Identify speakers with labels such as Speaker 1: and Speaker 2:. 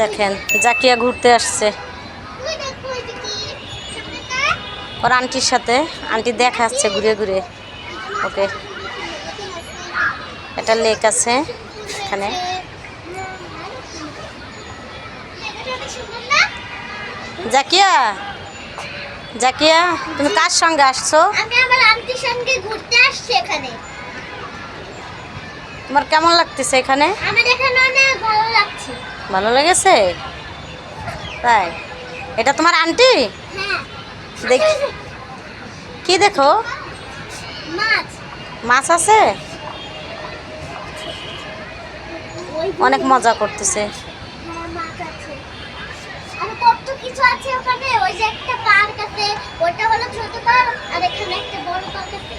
Speaker 1: দেখেন জাকিয়া ঘুরতে আসছে ওর আন্টির সাথে। আন্টি দেখাচ্ছে ঘুরে ঘুরে ওকে। একটা লেক আছে এখানে। জাকিয়া, জাকিয়া তুমি কার সঙ্গে আসছো?
Speaker 2: আমি আমার আন্টির সঙ্গে ঘুরতে আসছি এখানে।
Speaker 1: তোমার কেমন লাগতেছে এখানে?
Speaker 2: আমার এখানে অনেক ভালো লাগছে।
Speaker 1: ভালো লেগেছে তাই? এটা তোমার আন্টি?
Speaker 2: হ্যাঁ।
Speaker 1: দেখি কি দেখো?
Speaker 2: মাছ।
Speaker 1: মাছ আছে, অনেক মজা করতেছে।
Speaker 2: হ্যাঁ, মাছ আছে। আর কত কিছু আছে ওখানে। ওই যে একটা পার্ক আছে, ওটা হলো ছোট পার্ক, আর এখানে একটা বড় পার্ক আছে।